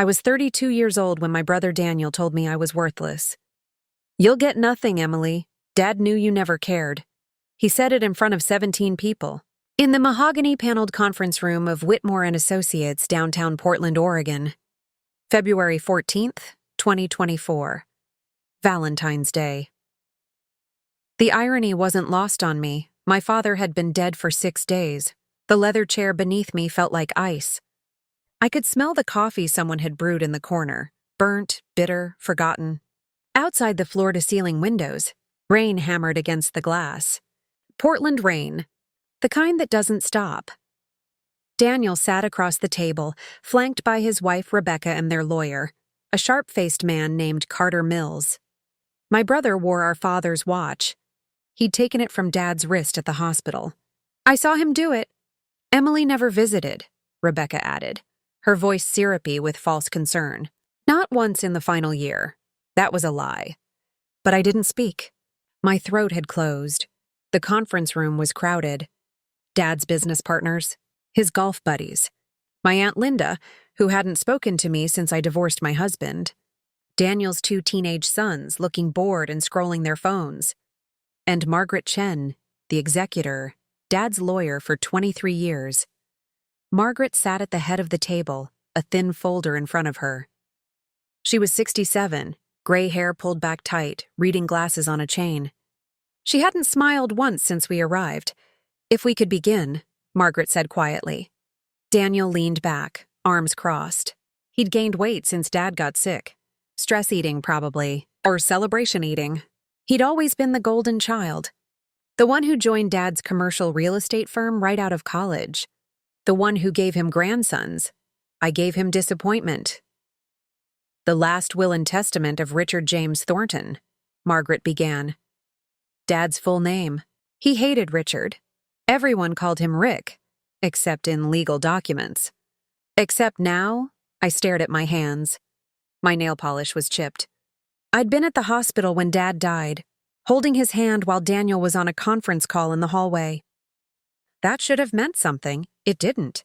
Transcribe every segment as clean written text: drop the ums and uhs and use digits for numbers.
I was 32 years old when my brother Daniel told me I was worthless. "You'll get nothing, Emily. Dad knew you never cared." He said it in front of 17 people. In the mahogany-paneled conference room of Whitmore and Associates, downtown Portland, Oregon. February 14th, 2024. Valentine's Day. The irony wasn't lost on me. My father had been dead for 6 days. The leather chair beneath me felt like ice. I could smell the coffee someone had brewed in the corner, burnt, bitter, forgotten. Outside the floor-to-ceiling windows, rain hammered against the glass. Portland rain, the kind that doesn't stop. Daniel sat across the table, flanked by his wife Rebecca and their lawyer, a sharp-faced man named Carter Mills. My brother wore our father's watch. He'd taken it from Dad's wrist at the hospital. "I saw him do it." "Emily never visited," Rebecca added, her voice syrupy with false concern. "Not once in the final year." That was a lie. But I didn't speak. My throat had closed. The conference room was crowded. Dad's business partners, his golf buddies, my Aunt Linda, who hadn't spoken to me since I divorced my husband, Daniel's 2 teenage sons looking bored and scrolling their phones, and Margaret Chen, the executor, Dad's lawyer for 23 years. Margaret sat at the head of the table, a thin folder in front of her. She was 67, gray hair pulled back tight, reading glasses on a chain. She hadn't smiled once since we arrived. "If we could begin," Margaret said quietly. Daniel leaned back, arms crossed. He'd gained weight since Dad got sick. Stress eating, probably, or celebration eating. He'd always been the golden child. The one who joined Dad's commercial real estate firm right out of college. The one who gave him grandsons. I gave him disappointment. "The last will and testament of Richard James Thornton," Margaret began. Dad's full name. He hated Richard. Everyone called him Rick, except in legal documents. Except now, I stared at my hands. My nail polish was chipped. I'd been at the hospital when Dad died, holding his hand while Daniel was on a conference call in the hallway. That should have meant something. It didn't.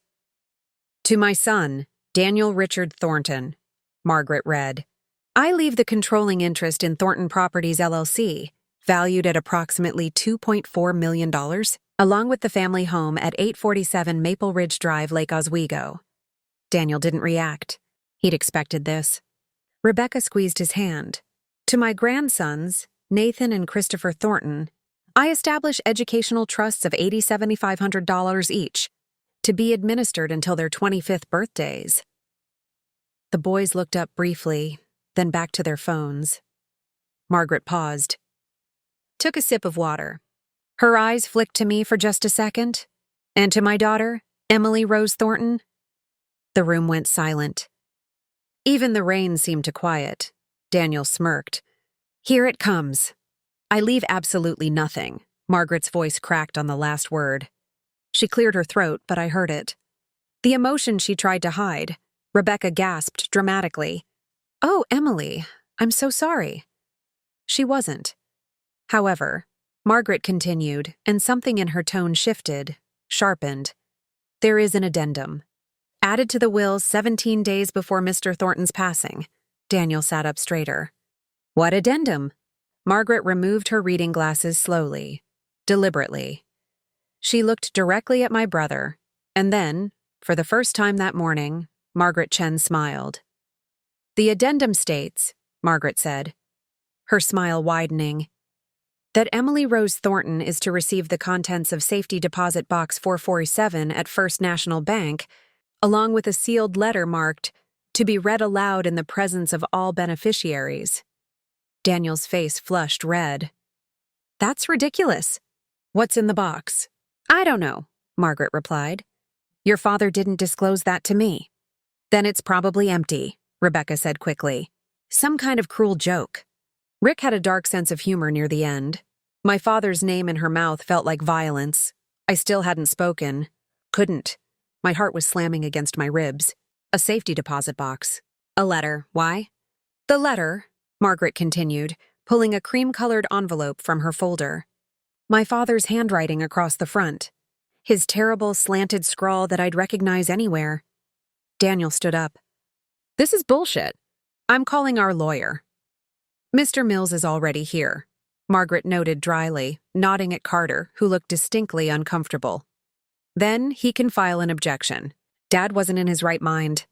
"To my son, Daniel Richard Thornton," Margaret read. "I leave the controlling interest in Thornton Properties, LLC, valued at approximately $2.4 million, along with the family home at 847 Maple Ridge Drive, Lake Oswego." Daniel didn't react. He'd expected this. Rebecca squeezed his hand. "To my grandsons, Nathan and Christopher Thornton, I establish educational trusts of $7,500 each, to be administered until their 25th birthdays." The boys looked up briefly, then back to their phones. Margaret paused. Took a sip of water. Her eyes flicked to me for just a second. "And to my daughter, Emily Rose Thornton?" The room went silent. Even the rain seemed to quiet. Daniel smirked. "Here it comes." "I leave absolutely nothing." Margaret's voice cracked on the last word. She cleared her throat, but I heard it. The emotion she tried to hide. Rebecca gasped dramatically. "Oh, Emily, I'm so sorry." She wasn't. However, Margaret continued, and something in her tone shifted, sharpened. "There is an addendum. Added to the will 17 days before Mr. Thornton's passing." Daniel sat up straighter. "What addendum?" Margaret removed her reading glasses slowly, deliberately. She looked directly at my brother, and then, for the first time that morning, Margaret Chen smiled. "The addendum states," Margaret said, her smile widening, "that Emily Rose Thornton is to receive the contents of Safety Deposit Box 447 at First National Bank, along with a sealed letter marked, 'To be read aloud in the presence of all beneficiaries.'" Daniel's face flushed red. "That's ridiculous." "What's in the box?" "I don't know," Margaret replied. "Your father didn't disclose that to me." "Then it's probably empty," Rebecca said quickly. "Some kind of cruel joke." Rick had a dark sense of humor near the end. My father's name in her mouth felt like violence. I still hadn't spoken. Couldn't. My heart was slamming against my ribs. A safety deposit box. A letter. Why? "The letter," Margaret continued, pulling a cream-colored envelope from her folder. My father's handwriting across the front. His terrible, slanted scrawl that I'd recognize anywhere. Daniel stood up. This is bullshit. I'm calling our lawyer. Mr. Mills is already here, Margaret noted dryly, nodding at Carter, who looked distinctly uncomfortable. Then he can file an objection. Dad wasn't in his right mind.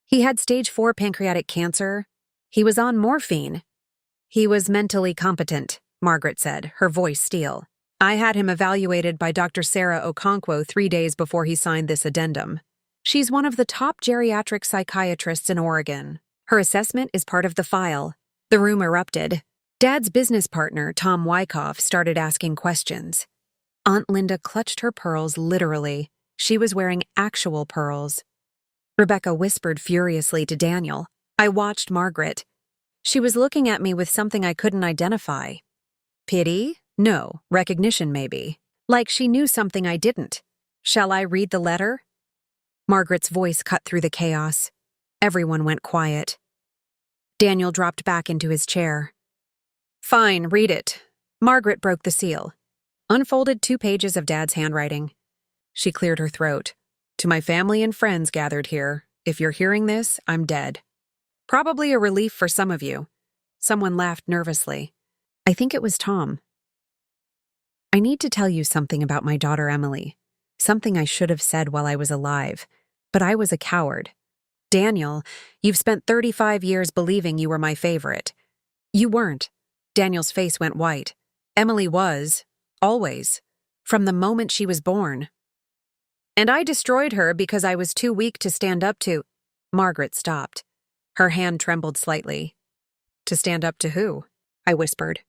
He had stage 4 pancreatic cancer. He was on morphine. He was mentally competent, Margaret said, her voice steel. I had him evaluated by Dr. Sarah Okonkwo 3 days before he signed this addendum. She's one of the top geriatric psychiatrists in Oregon. Her assessment is part of the file. The room erupted. Dad's business partner, Tom Wyckoff, started asking questions. Aunt Linda clutched her pearls literally. She was wearing actual pearls. Rebecca whispered furiously to Daniel. I watched Margaret. She was looking at me with something I couldn't identify. Pity? No. Recognition, maybe. Like she knew something I didn't. Shall I read the letter? Margaret's voice cut through the chaos. Everyone went quiet. Daniel dropped back into his chair. Fine, read it. Margaret broke the seal. Unfolded 2 pages of Dad's handwriting. She cleared her throat. To my family and friends gathered here, if you're hearing this, I'm dead. Probably a relief for some of you. Someone laughed nervously. I think it was Tom. I need to tell you something about my daughter Emily. Something I should have said while I was alive, but I was a coward. Daniel, you've spent 35 years believing you were my favorite. You weren't. Daniel's face went white. Emily was, always, from the moment she was born. And I destroyed her because I was too weak to stand up to. Margaret stopped. Her hand trembled slightly. To stand up to who? I whispered.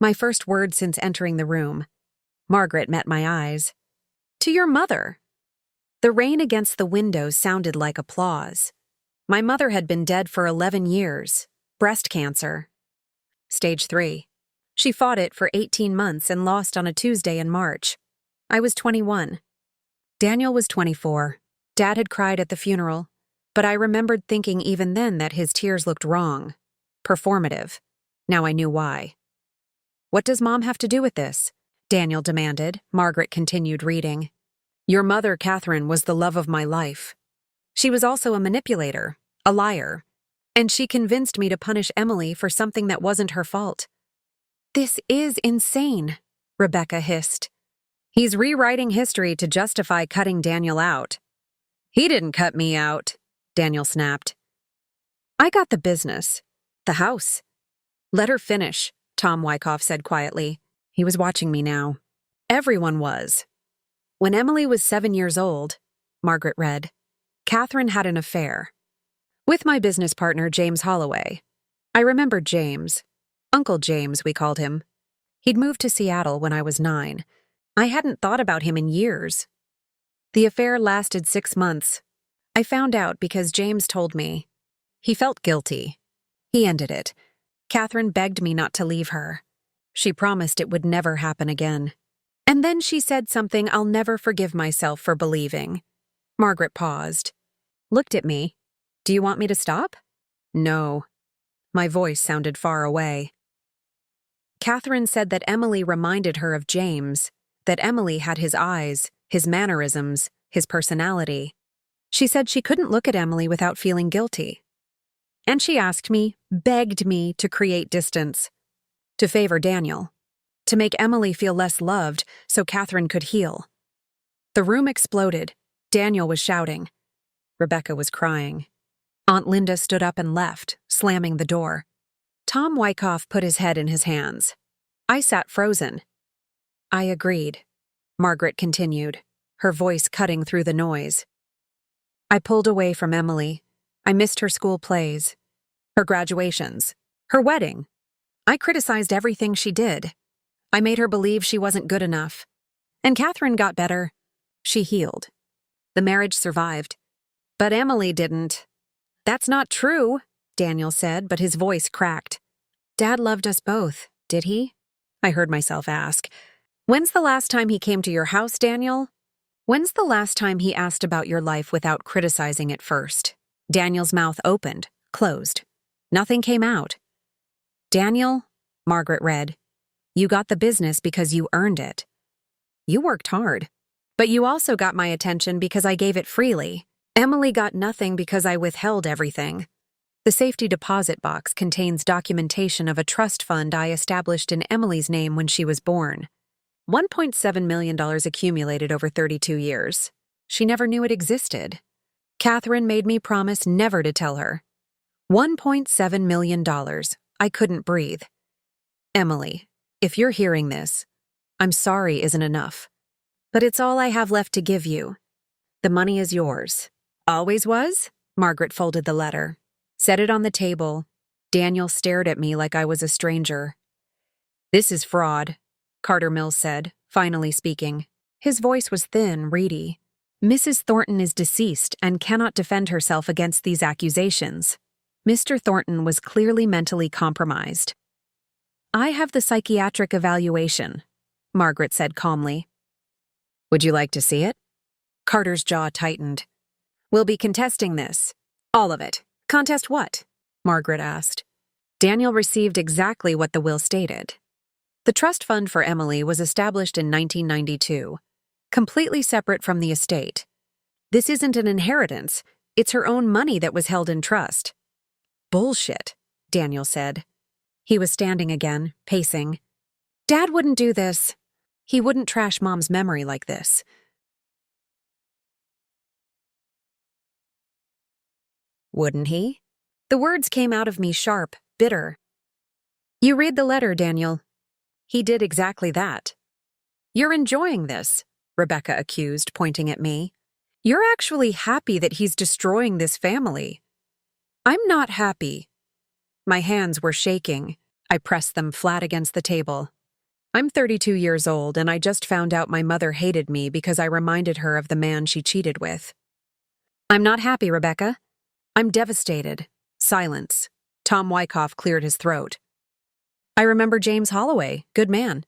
My first word since entering the room. Margaret met my eyes. To your mother. The rain against the windows sounded like applause. My mother had been dead for 11 years. Breast cancer. Stage 3. She fought it for 18 months and lost on a Tuesday in March. I was 21. Daniel was 24. Dad had cried at the funeral, but I remembered thinking even then that his tears looked wrong. Performative. Now I knew why. What does Mom have to do with this? Daniel demanded. Margaret continued reading. Your mother, Catherine, was the love of my life. She was also a manipulator, a liar, and she convinced me to punish Emily for something that wasn't her fault. This is insane, Rebecca hissed. He's rewriting history to justify cutting Daniel out. He didn't cut me out, Daniel snapped. I got the business. The house. Let her finish, Tom Wyckoff said quietly. He was watching me now. Everyone was. When Emily was 7 years old, Margaret read, Catherine had an affair. With my business partner, James Holloway. I remembered James. Uncle James, we called him. He'd moved to Seattle when I was 9. I hadn't thought about him in years. The affair lasted 6 months. I found out because James told me. He felt guilty. He ended it. Catherine begged me not to leave her. She promised it would never happen again. And then she said something I'll never forgive myself for believing. Margaret paused. Looked at me. Do you want me to stop? No. My voice sounded far away. Catherine said that Emily reminded her of James, that Emily had his eyes, his mannerisms, his personality. She said she couldn't look at Emily without feeling guilty. And she asked me, begged me to create distance, to favor Daniel, to make Emily feel less loved so Catherine could heal. The room exploded. Daniel was shouting. Rebecca was crying. Aunt Linda stood up and left, slamming the door. Tom Wyckoff put his head in his hands. I sat frozen. I agreed. Margaret continued, her voice cutting through the noise. I pulled away from Emily. I missed her school plays, her graduations, her wedding. I criticized everything she did. I made her believe she wasn't good enough. And Catherine got better. She healed. The marriage survived. But Emily didn't. That's not true, Daniel said, but his voice cracked. Dad loved us both, did he? I heard myself ask. When's the last time he came to your house, Daniel? When's the last time he asked about your life without criticizing it first? Daniel's mouth opened, closed. Nothing came out. Daniel, Margaret read, you got the business because you earned it. You worked hard. But you also got my attention because I gave it freely. Emily got nothing because I withheld everything. The safety deposit box contains documentation of a trust fund I established in Emily's name when she was born. $1.7 million accumulated over 32 years. She never knew it existed. Catherine made me promise never to tell her. $1.7 million. I couldn't breathe. Emily, if you're hearing this, I'm sorry isn't enough. But it's all I have left to give you. The money is yours. Always was? Margaret folded the letter, set it on the table. Daniel stared at me like I was a stranger. This is fraud, Carter Mills said, finally speaking. His voice was thin, reedy. Mrs. Thornton is deceased and cannot defend herself against these accusations. Mr. Thornton was clearly mentally compromised. I have the psychiatric evaluation, Margaret said calmly. Would you like to see it? Carter's jaw tightened. We'll be contesting this. All of it. Contest what? Margaret asked. Daniel received exactly what the will stated. The trust fund for Emily was established in 1992, completely separate from the estate. This isn't an inheritance. It's her own money that was held in trust. Bullshit, Daniel said. He was standing again, pacing. Dad wouldn't do this. He wouldn't trash Mom's memory like this. Wouldn't he? The words came out of me sharp, bitter. You read the letter, Daniel. He did exactly that. You're enjoying this, Rebecca accused, pointing at me. You're actually happy that he's destroying this family. I'm not happy. My hands were shaking. I pressed them flat against the table. I'm 32 years old, and I just found out my mother hated me because I reminded her of the man she cheated with. I'm not happy, Rebecca. I'm devastated. Silence. Tom Wyckoff cleared his throat. I remember James Holloway, good man.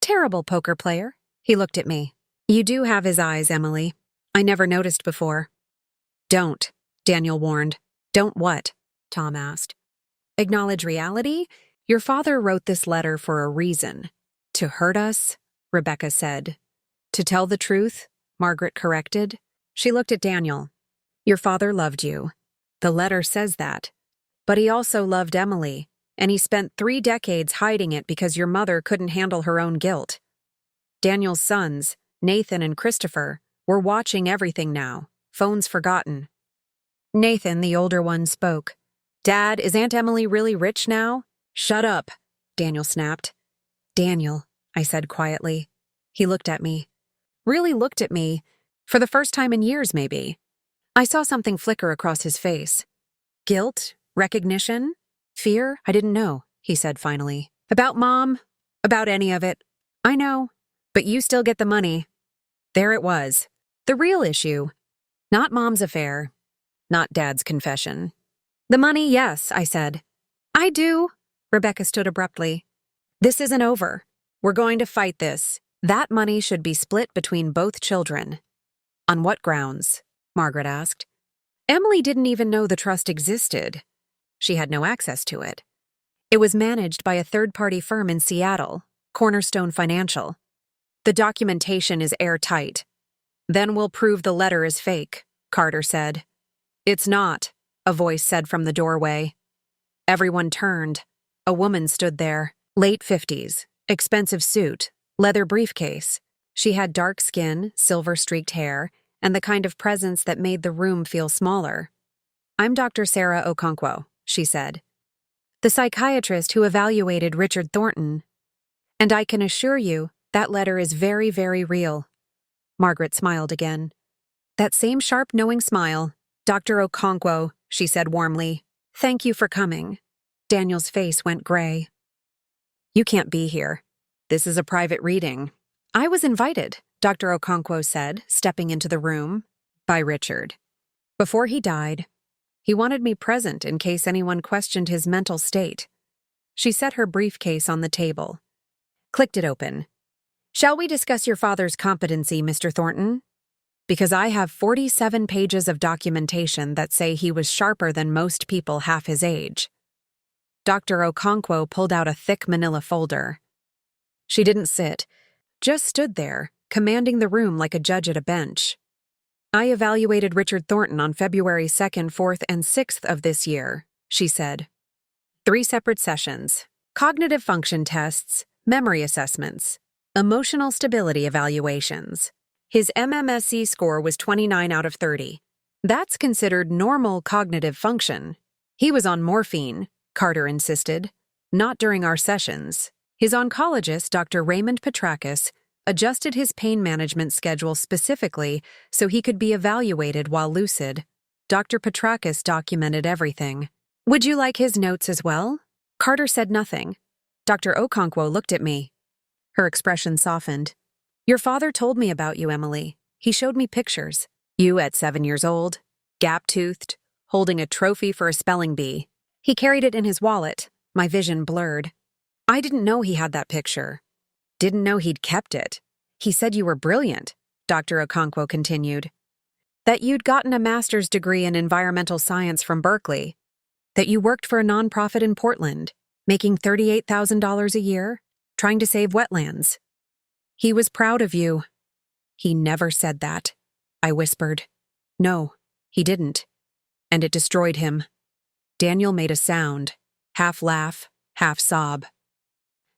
Terrible poker player. He looked at me. You do have his eyes, Emily. I never noticed before. Don't, Daniel warned. Don't what? Tom asked. Acknowledge reality? Your father wrote this letter for a reason. To hurt us, Rebecca said. To tell the truth, Margaret corrected. She looked at Daniel. Your father loved you. The letter says that. But he also loved Emily, and he spent 3 decades hiding it because your mother couldn't handle her own guilt. Daniel's sons, Nathan and Christopher, were watching everything now, phones forgotten. Nathan, the older one, spoke. Dad, is Aunt Emily really rich now? Shut up, Daniel snapped. Daniel, I said quietly. He looked at me. Really looked at me. For the first time in years, maybe. I saw something flicker across his face. Guilt? Recognition? Fear? I didn't know, he said finally. About Mom? About any of it. I know. But you still get the money. There it was. The real issue. Not Mom's affair. Not Dad's confession. The money, yes, I said. I do. Rebecca stood abruptly. This isn't over. We're going to fight this. That money should be split between both children. On what grounds? Margaret asked. Emily didn't even know the trust existed. She had no access to it. It was managed by a third-party firm in Seattle, Cornerstone Financial. The documentation is airtight. Then we'll prove the letter is fake, Carter said. It's not, a voice said from the doorway. Everyone turned. A woman stood there, late 50s, expensive suit, leather briefcase. She had dark skin, silver-streaked hair, and the kind of presence that made the room feel smaller. I'm Dr. Sarah Okonkwo, she said. The psychiatrist who evaluated Richard Thornton. And I can assure you that letter is very, very real. Margaret smiled again. That same sharp, knowing smile. Dr. Okonkwo, she said warmly. Thank you for coming. Daniel's face went gray. You can't be here. This is a private reading. I was invited, Dr. Okonkwo said, stepping into the room, by Richard. Before he died, he wanted me present in case anyone questioned his mental state. She set her briefcase on the table, clicked it open. Shall we discuss your father's competency, Mr. Thornton? Because I have 47 pages of documentation that say he was sharper than most people half his age. Dr. Okonkwo pulled out a thick manila folder. She didn't sit, just stood there, commanding the room like a judge at a bench. I evaluated Richard Thornton on February 2nd, 4th, and 6th of this year, she said. 3 separate sessions: cognitive function tests, memory assessments, emotional stability evaluations. His MMSE score was 29 out of 30. That's considered normal cognitive function. He was on morphine, Carter insisted. Not during our sessions. His oncologist, Dr. Raymond Petrakis, adjusted his pain management schedule specifically so he could be evaluated while lucid. Dr. Petrakis documented everything. Would you like his notes as well? Carter said nothing. Dr. Okonkwo looked at me. Her expression softened. Your father told me about you, Emily. He showed me pictures. You at 7 years old, gap-toothed, holding a trophy for a spelling bee. He carried it in his wallet. My vision blurred. I didn't know he had that picture. Didn't know he'd kept it. He said you were brilliant, Dr. Okonkwo continued. That you'd gotten a master's degree in environmental science from Berkeley. That you worked for a nonprofit in Portland, making $38,000 a year, trying to save wetlands. He was proud of you. He never said that, I whispered. No, he didn't. And it destroyed him. Daniel made a sound, half laugh, half sob.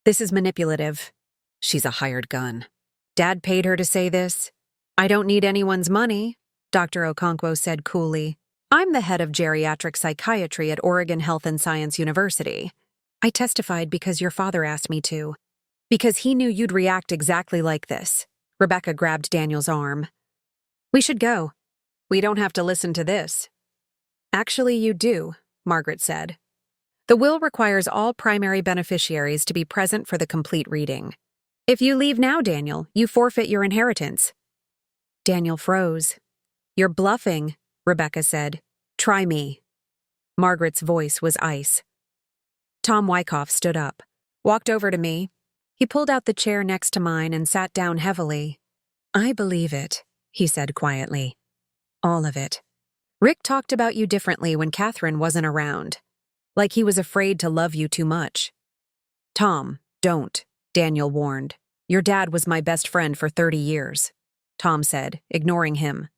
This is manipulative. She's a hired gun. Dad paid her to say this. I don't need anyone's money, Dr. Okonkwo said coolly. I'm the head of geriatric psychiatry at Oregon Health and Science University. I testified because your father asked me to. Because he knew you'd react exactly like this. Rebecca grabbed Daniel's arm. We should go. We don't have to listen to this. Actually, you do, Margaret said. The will requires all primary beneficiaries to be present for the complete reading. If you leave now, Daniel, you forfeit your inheritance. Daniel froze. You're bluffing, Rebecca said. Try me. Margaret's voice was ice. Tom Wyckoff stood up, walked over to me. He pulled out the chair next to mine and sat down heavily. I believe it, he said quietly. All of it. Rick talked about you differently when Catherine wasn't around. Like he was afraid to love you too much. Tom, don't, Daniel warned. Your dad was my best friend for 30 years, Tom said, ignoring him.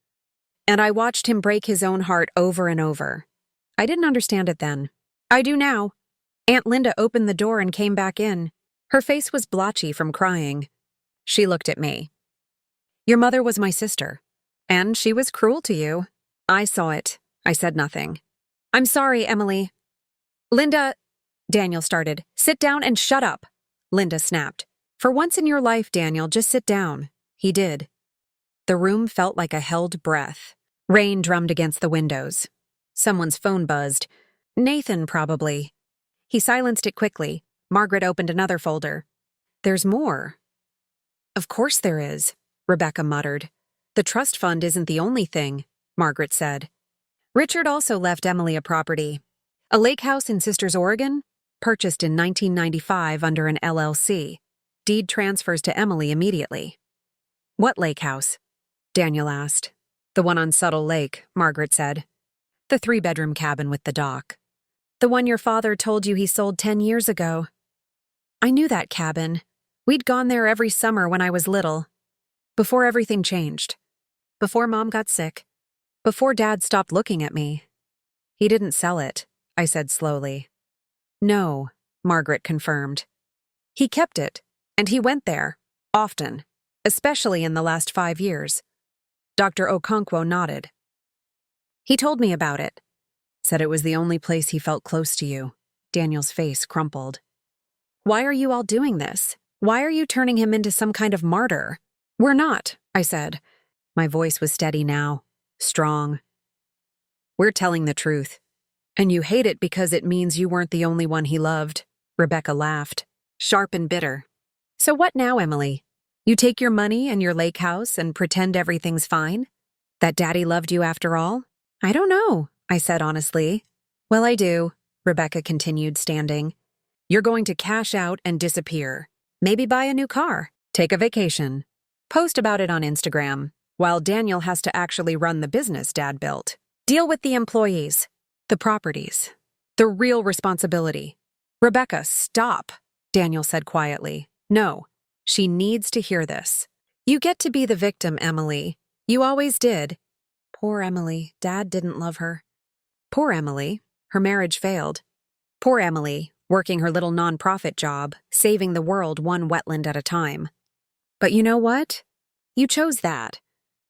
And I watched him break his own heart over and over. I didn't understand it then. I do now. Aunt Linda opened the door and came back in. Her face was blotchy from crying. She looked at me. Your mother was my sister, and she was cruel to you. I saw it. I said nothing. I'm sorry, Emily. Linda, Daniel started. Sit down and shut up, Linda snapped. For once in your life, Daniel, just sit down. He did. The room felt like a held breath. Rain drummed against the windows. Someone's phone buzzed. Nathan, probably. He silenced it quickly. Margaret opened another folder. There's more. Of course there is, Rebecca muttered. The trust fund isn't the only thing, Margaret said. Richard also left Emily a property. A lake house in Sisters, Oregon, purchased in 1995 under an LLC. Deed transfers to Emily immediately. What lake house? Daniel asked. The one on Subtle Lake, Margaret said. The 3-bedroom cabin with the dock. The one your father told you he sold 10 years ago. I knew that cabin. We'd gone there every summer when I was little. Before everything changed. Before Mom got sick. Before Dad stopped looking at me. He didn't sell it, I said slowly. No, Margaret confirmed. He kept it, and he went there, often, especially in the last 5 years. Dr. Okonkwo nodded. He told me about it. Said it was the only place he felt close to you. Daniel's face crumpled. Why are you all doing this? Why are you turning him into some kind of martyr? We're not, I said. My voice was steady now, strong. We're telling the truth. And you hate it because it means you weren't the only one he loved. Rebecca laughed, sharp and bitter. So what now, Emily? You take your money and your lake house and pretend everything's fine? That Daddy loved you after all? I don't know, I said honestly. Well, I do, Rebecca continued, standing. You're going to cash out and disappear. Maybe buy a new car. Take a vacation. Post about it on Instagram, while Daniel has to actually run the business Dad built. Deal with the employees, the properties, the real responsibility. Rebecca, stop, Daniel said quietly. No, she needs to hear this. You get to be the victim, Emily. You always did. Poor Emily. Dad didn't love her. Poor Emily. Her marriage failed. Poor Emily, working her little nonprofit job, saving the world one wetland at a time. But you know what? You chose that.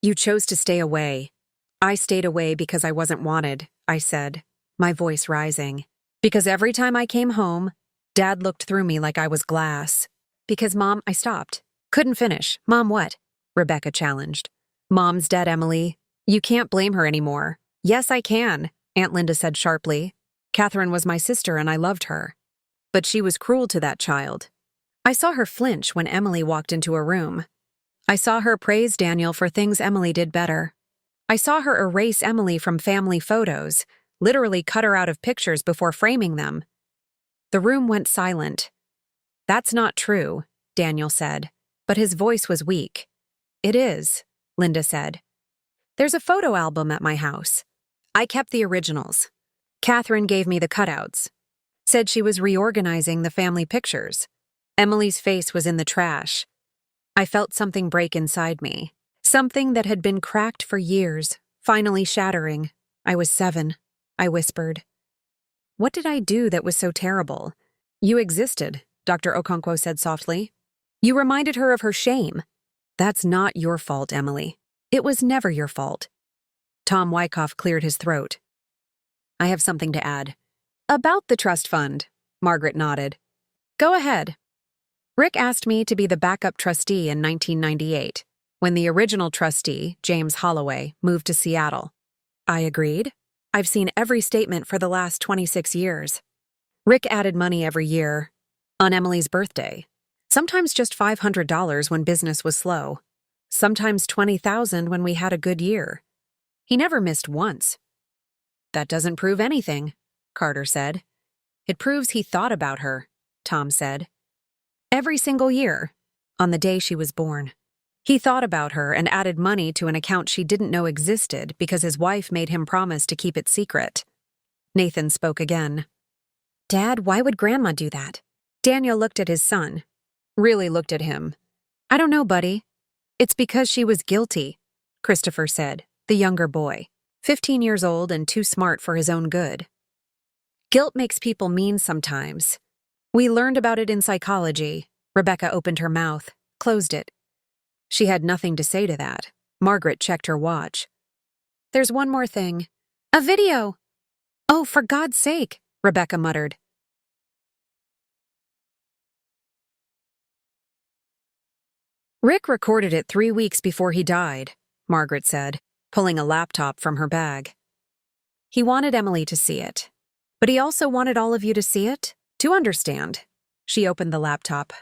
You chose to stay away. I stayed away because I wasn't wanted, I said, my voice rising. Because every time I came home, Dad looked through me like I was glass. Because Mom, I stopped. Couldn't finish. Mom, what? Rebecca challenged. Mom's dead, Emily. You can't blame her anymore. Yes, I can, Aunt Linda said sharply. Catherine was my sister and I loved her. But she was cruel to that child. I saw her flinch when Emily walked into a room. I saw her praise Daniel for things Emily did better. I saw her erase Emily from family photos, literally cut her out of pictures before framing them. The room went silent. That's not true, Daniel said, but his voice was weak. It is, Linda said. There's a photo album at my house. I kept the originals. Catherine gave me the cutouts. Said she was reorganizing the family pictures. Emily's face was in the trash. I felt something break inside me. Something that had been cracked for years, finally shattering. I was 7, I whispered. What did I do that was so terrible? You existed, Dr. Okonkwo said softly. You reminded her of her shame. That's not your fault, Emily. It was never your fault. Tom Wyckoff cleared his throat. I have something to add. About the trust fund, Margaret nodded. Go ahead. Rick asked me to be the backup trustee in 1998, when the original trustee, James Holloway, moved to Seattle. I agreed. I've seen every statement for the last 26 years. Rick added money every year. On Emily's birthday. Sometimes just $500 when business was slow. Sometimes $20,000 when we had a good year. He never missed once. That doesn't prove anything, Carter said. It proves he thought about her, Tom said. Every single year, on the day she was born. He thought about her and added money to an account she didn't know existed because his wife made him promise to keep it secret. Nathan spoke again. Dad, why would Grandma do that? Daniel looked at his son. Really looked at him. I don't know, buddy. It's because she was guilty, Christopher said, the younger boy, 15 years old and too smart for his own good. Guilt makes people mean sometimes. We learned about it in psychology. Rebecca opened her mouth, closed it. She had nothing to say to that. Margaret checked her watch. There's one more thing. A video! Oh, for God's sake, Rebecca muttered. Rick recorded it 3 weeks before he died, Margaret said, pulling a laptop from her bag. He wanted Emily to see it. But he also wanted all of you to see it, to understand. She opened the laptop,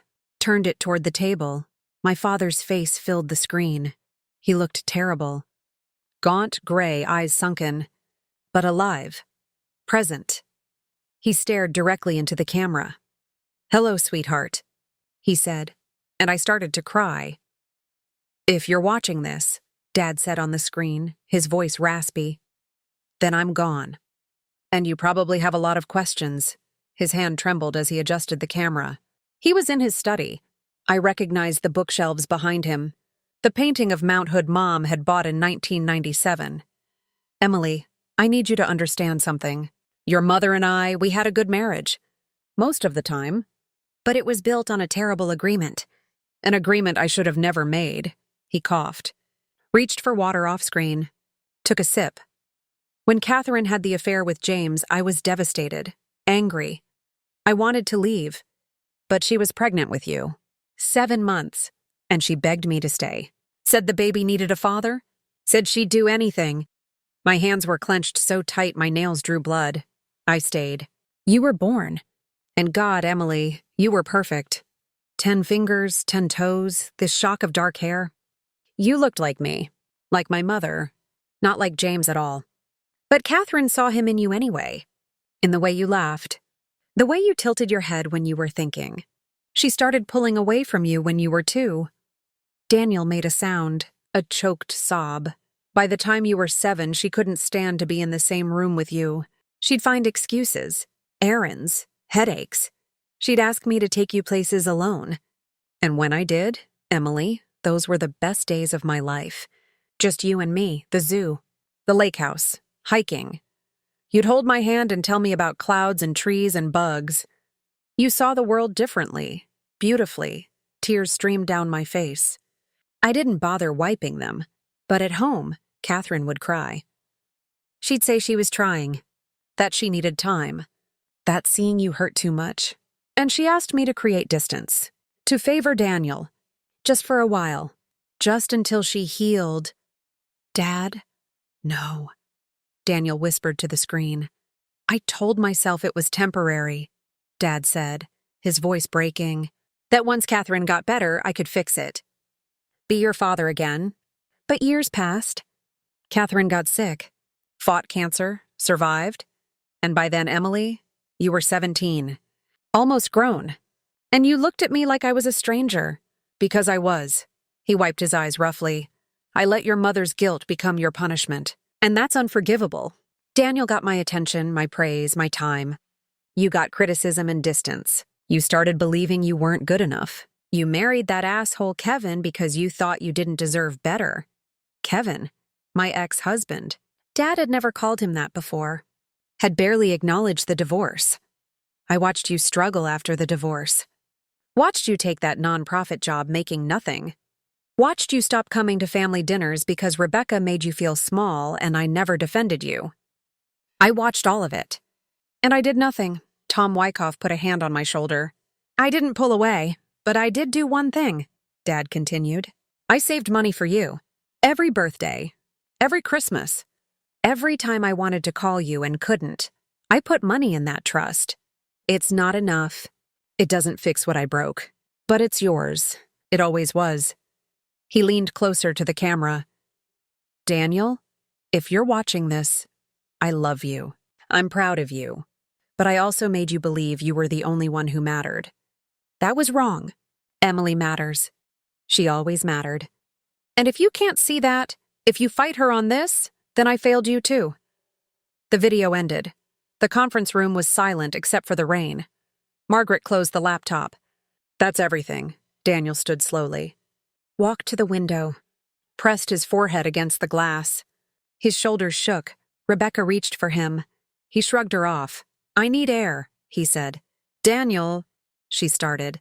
turned it toward the table. My father's face filled the screen. He looked terrible. Gaunt, gray, eyes sunken, but alive, present. He stared directly into the camera. Hello, sweetheart, he said, and I started to cry. If you're watching this, Dad said on the screen, his voice raspy, then I'm gone. And you probably have a lot of questions. His hand trembled as he adjusted the camera. He was in his study. I recognized the bookshelves behind him. The painting of Mount Hood Mom had bought in 1997. Emily, I need you to understand something. Your mother and I, we had a good marriage. Most of the time. But it was built on a terrible agreement. An agreement I should have never made. He coughed. Reached for water off screen. Took a sip. When Catherine had the affair with James, I was devastated. Angry. I wanted to leave. But she was pregnant with you. 7 months. And she begged me to stay. Said the baby needed a father. Said she'd do anything. My hands were clenched so tight my nails drew blood. I stayed. You were born. And God, Emily, you were perfect. 10 fingers, 10 toes, this shock of dark hair. You looked like me. Like my mother. Not like James at all. But Catherine saw him in you anyway. In the way you laughed. The way you tilted your head when you were thinking. She started pulling away from you when you were 2. Daniel made a sound, a choked sob. By the time you were 7, she couldn't stand to be in the same room with you. She'd find excuses, errands, headaches. She'd ask me to take you places alone. And when I did, Emily, those were the best days of my life. Just you and me, the zoo, the lake house, hiking. You'd hold my hand and tell me about clouds and trees and bugs. You saw the world differently, beautifully. Tears streamed down my face. I didn't bother wiping them, but at home, Catherine would cry. She'd say she was trying, that she needed time, that seeing you hurt too much. And she asked me to create distance, to favor Daniel, just for a while, just until she healed. Dad? No. Daniel whispered to the screen. I told myself it was temporary, Dad said, his voice breaking, that once Catherine got better, I could fix it. Be your father again. But years passed. Catherine got sick, fought cancer, survived. And by then, Emily, you were 17, almost grown. And you looked at me like I was a stranger. Because I was. He wiped his eyes roughly. I let your mother's guilt become your punishment. And that's unforgivable. Daniel got my attention, my praise, my time. You got criticism and distance. You started believing you weren't good enough. You married that asshole Kevin because you thought you didn't deserve better. Kevin, my ex-husband. Dad had never called him that before. Had barely acknowledged the divorce. I watched you struggle after the divorce. Watched you take that nonprofit job making nothing. Watched you stop coming to family dinners because Rebecca made you feel small and I never defended you. I watched all of it. And I did nothing. Tom Wyckoff put a hand on my shoulder. I didn't pull away, but I did do one thing, Dad continued. I saved money for you. Every birthday, every Christmas, every time I wanted to call you and couldn't, I put money in that trust. It's not enough. It doesn't fix what I broke. But it's yours. It always was. He leaned closer to the camera. Daniel, if you're watching this, I love you. I'm proud of you. But I also made you believe you were the only one who mattered. That was wrong. Emily matters. She always mattered. And if you can't see that, if you fight her on this, then I failed you too. The video ended. The conference room was silent except for the rain. Margaret closed the laptop. That's everything. Daniel stood slowly. Walked to the window. Pressed his forehead against the glass. His shoulders shook. Rebecca reached for him. He shrugged her off. I need air, he said. Daniel, she started.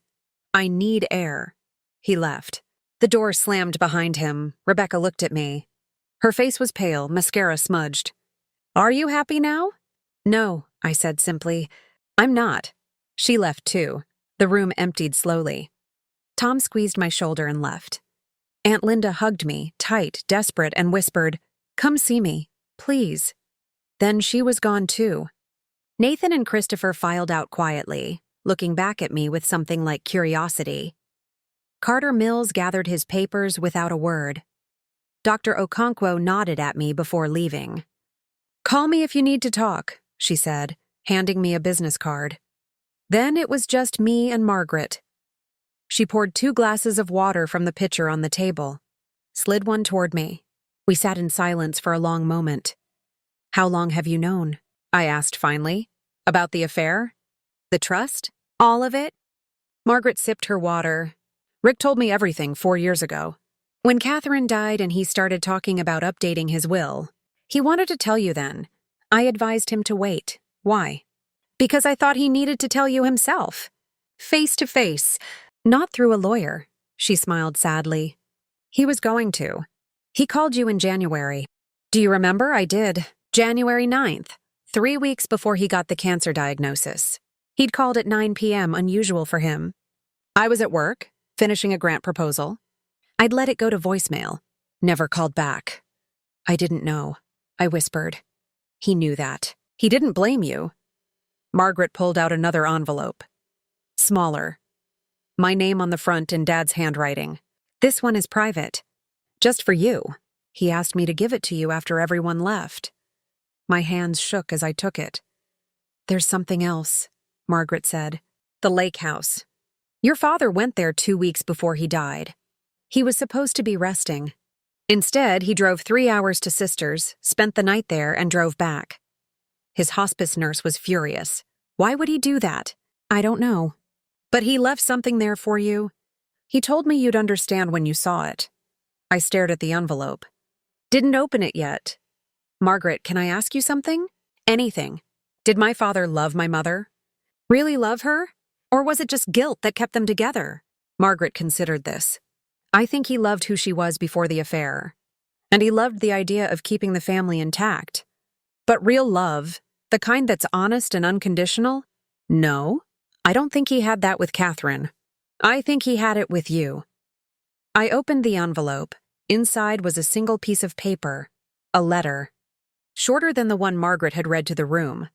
I need air. He left. The door slammed behind him. Rebecca looked at me. Her face was pale, mascara smudged. Are you happy now? No, I said simply. I'm not. She left too. The room emptied slowly. Tom squeezed my shoulder and left. Aunt Linda hugged me, tight, desperate, and whispered, Come see me, please. Then she was gone too. Nathan and Christopher filed out quietly, looking back at me with something like curiosity. Carter Mills gathered his papers without a word. Dr. Okonkwo nodded at me before leaving. Call me if you need to talk, she said, handing me a business card. Then it was just me and Margaret. She poured 2 glasses of water from the pitcher on the table, slid one toward me. We sat in silence for a long moment. How long have you known? I asked finally. About the affair? The trust? All of it? Margaret sipped her water. Rick told me everything 4 years ago. When Catherine died and he started talking about updating his will, he wanted to tell you then. I advised him to wait. Why? Because I thought he needed to tell you himself. Face to face. Not through a lawyer, she smiled sadly. He was going to. He called you in January. Do you remember? I did. January 9th, 3 weeks before he got the cancer diagnosis. He'd called at 9 p.m., unusual for him. I was at work, finishing a grant proposal. I'd let it go to voicemail. Never called back. I didn't know. I whispered. He knew that. He didn't blame you. Margaret pulled out another envelope. Smaller. My name on the front in Dad's handwriting. This one is private. Just for you. He asked me to give it to you after everyone left. My hands shook as I took it. There's something else, Margaret said. The lake house. Your father went there 2 weeks before he died. He was supposed to be resting. Instead, he drove 3 hours to Sisters, spent the night there, and drove back. His hospice nurse was furious. Why would he do that? I don't know. But he left something there for you. He told me you'd understand when you saw it. I stared at the envelope. Didn't open it yet. Margaret, can I ask you something? Anything. Did my father love my mother? Really love her? Or was it just guilt that kept them together? Margaret considered this. I think he loved who she was before the affair. And he loved the idea of keeping the family intact. But real love, the kind that's honest and unconditional? No, I don't think he had that with Catherine. I think he had it with you. I opened the envelope. Inside was a single piece of paper, a letter, shorter than the one Margaret had read to the room.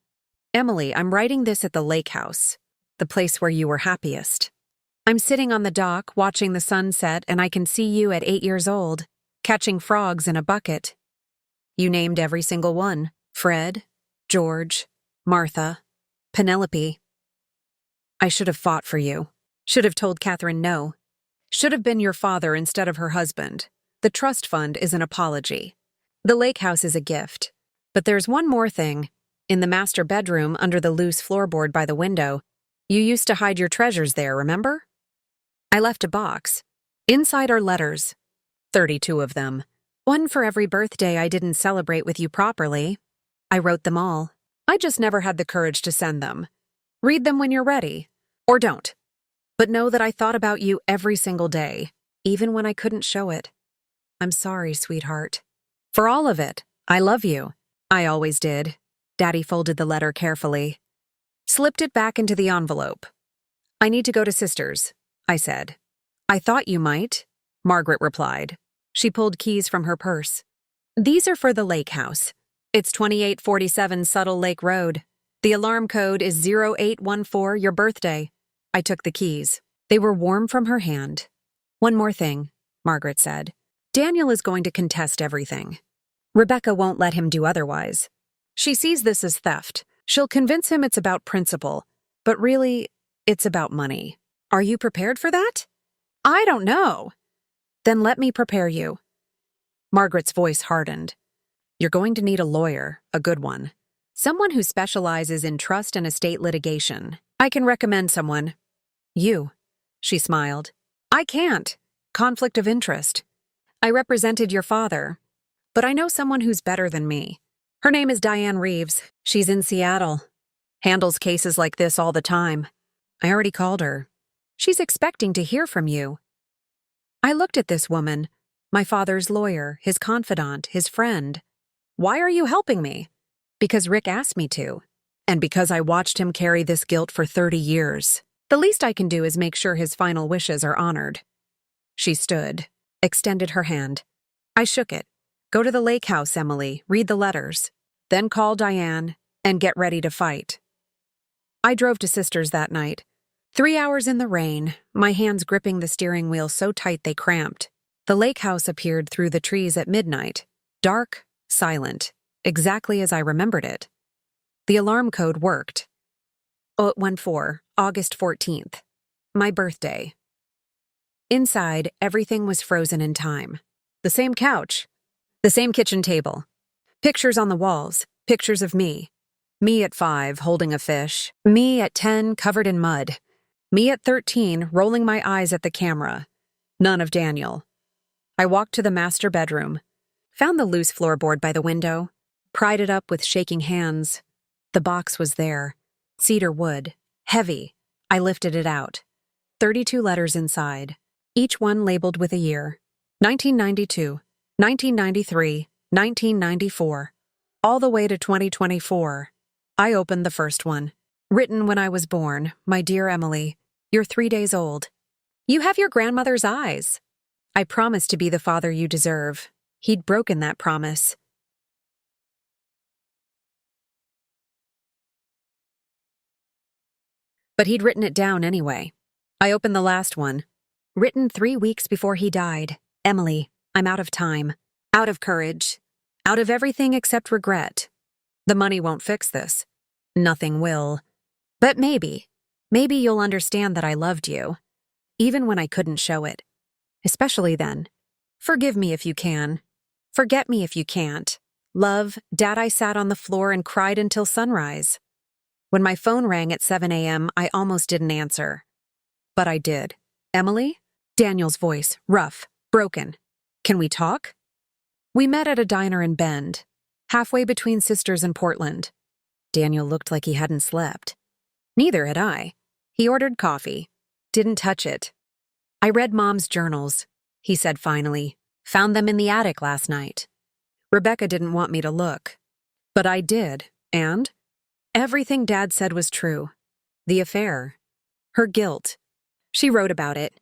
Emily, I'm writing this at the lake house, the place where you were happiest. I'm sitting on the dock watching the sun set, and I can see you at 8 years old, catching frogs in a bucket. You named every single one. Fred, George, Martha, Penelope. I should have fought for you. Should have told Catherine no. Should have been your father instead of her husband. The trust fund is an apology. The lake house is a gift. But there's one more thing. In the master bedroom under the loose floorboard by the window, you used to hide your treasures there, remember? I left a box. Inside are letters. 32 of them. One for every birthday I didn't celebrate with you properly. I wrote them all. I just never had the courage to send them. Read them when you're ready. Or don't. But know that I thought about you every single day, even when I couldn't show it. I'm sorry, sweetheart. For all of it, I love you. I always did. Daddy folded the letter carefully. Slipped it back into the envelope. I need to go to Sister's, I said. I thought you might, Margaret replied. She pulled keys from her purse. These are for the lake house. It's 2847 Subtle Lake Road. The alarm code is 0814, your birthday. I took the keys. They were warm from her hand. One more thing, Margaret said. Daniel is going to contest everything. Rebecca won't let him do otherwise. She sees this as theft. She'll convince him it's about principle, but really, it's about money. Are you prepared for that? I don't know. Then let me prepare you. Margaret's voice hardened. You're going to need a lawyer, a good one. Someone who specializes in trust and estate litigation. I can recommend someone. You, she smiled. I can't. Conflict of interest. I represented your father, but I know someone who's better than me. Her name is Diane Reeves. She's in Seattle. Handles cases like this all the time. I already called her. She's expecting to hear from you. I looked at this woman, my father's lawyer, his confidant, his friend. Why are you helping me? Because Rick asked me to, and because I watched him carry this guilt for 30 years. The least I can do is make sure his final wishes are honored. She stood, extended her hand. I shook it. Go to the lake house, Emily, read the letters. Then call Diane and get ready to fight. I drove to Sister's that night. 3 hours in the rain, my hands gripping the steering wheel so tight they cramped. The lake house appeared through the trees at midnight. Dark, silent, exactly as I remembered it. The alarm code worked. 0814, August 14th. My birthday. Inside, everything was frozen in time. The same couch. The same kitchen table. Pictures on the walls. Pictures of me. Me at 5, holding a fish. Me at 10, covered in mud. Me at 13, rolling my eyes at the camera. None of Daniel. I walked to the master bedroom. Found the loose floorboard by the window. Pried it up with shaking hands. The box was there. Cedar wood. Heavy. I lifted it out. 32 letters inside. Each one labeled with a year. 1992, 1993, 1994. All the way to 2024. I opened the first one. Written when I was born, my dear Emily, you're 3 days old. You have your grandmother's eyes. I promised to be the father you deserve. He'd broken that promise. But he'd written it down anyway. I opened the last one. Written 3 weeks before he died. Emily, I'm out of time. Out of courage. Out of everything except regret. The money won't fix this. Nothing will. But maybe you'll understand that I loved you. Even when I couldn't show it. Especially then. Forgive me if you can. Forget me if you can't. Love, Dad, I sat on the floor and cried until sunrise. When my phone rang at 7 a.m., I almost didn't answer. But I did. Emily? Daniel's voice, rough, broken. Can we talk? We met at a diner in Bend, halfway between Sisters and Portland. Daniel looked like he hadn't slept. Neither had I. He ordered coffee. Didn't touch it. I read Mom's journals, he said finally. Found them in the attic last night. Rebecca didn't want me to look. But I did, and everything Dad said was true. The affair. Her guilt. She wrote about it.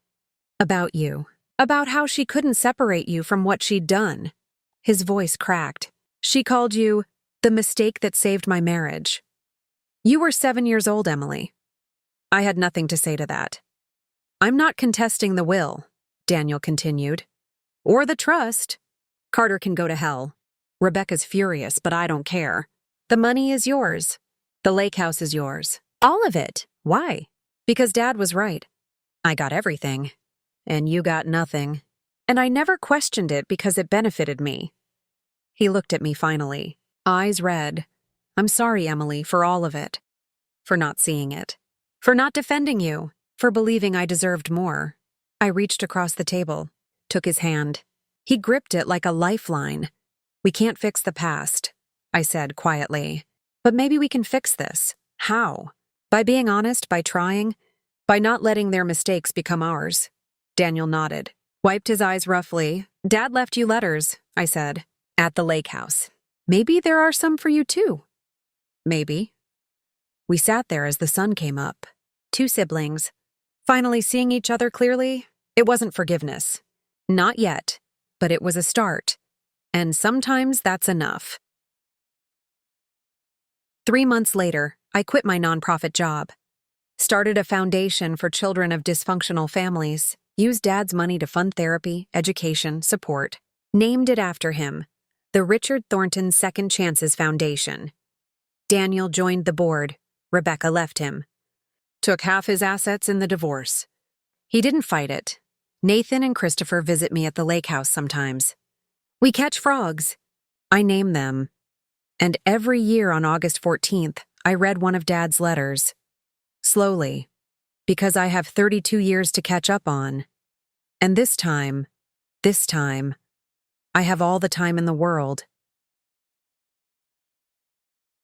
About you. About how she couldn't separate you from what she'd done. His voice cracked. She called you the mistake that saved my marriage. You were 7 years old, Emily. I had nothing to say to that. I'm not contesting the will, Daniel continued. Or the trust. Carter can go to hell. Rebecca's furious, but I don't care. The money is yours. The lake house is yours. All of it. Why? Because Dad was right. I got everything. And you got nothing. And I never questioned it because it benefited me. He looked at me finally, eyes red. I'm sorry, Emily, for all of it. For not seeing it. For not defending you. For believing I deserved more. I reached across the table, took his hand. He gripped it like a lifeline. We can't fix the past, I said quietly. But maybe we can fix this. How? By being honest, by trying, by not letting their mistakes become ours. Daniel nodded, wiped his eyes roughly. Dad left you letters, I said, at the lake house. Maybe there are some for you too. Maybe. We sat there as the sun came up. 2 siblings. Finally seeing each other clearly. It wasn't forgiveness. Not yet, but it was a start. And sometimes that's enough. 3 months later, I quit my nonprofit job. Started a foundation for children of dysfunctional families. Used Dad's money to fund therapy, education, support. Named it after him, the Richard Thornton Second Chances Foundation. Daniel joined the board. Rebecca left him. Took half his assets in the divorce. He didn't fight it. Nathan and Christopher visit me at the lake house sometimes. We catch frogs. I name them. And every year on August 14th, I read one of Dad's letters. Slowly. Because I have 32 years to catch up on. And this time, I have all the time in the world.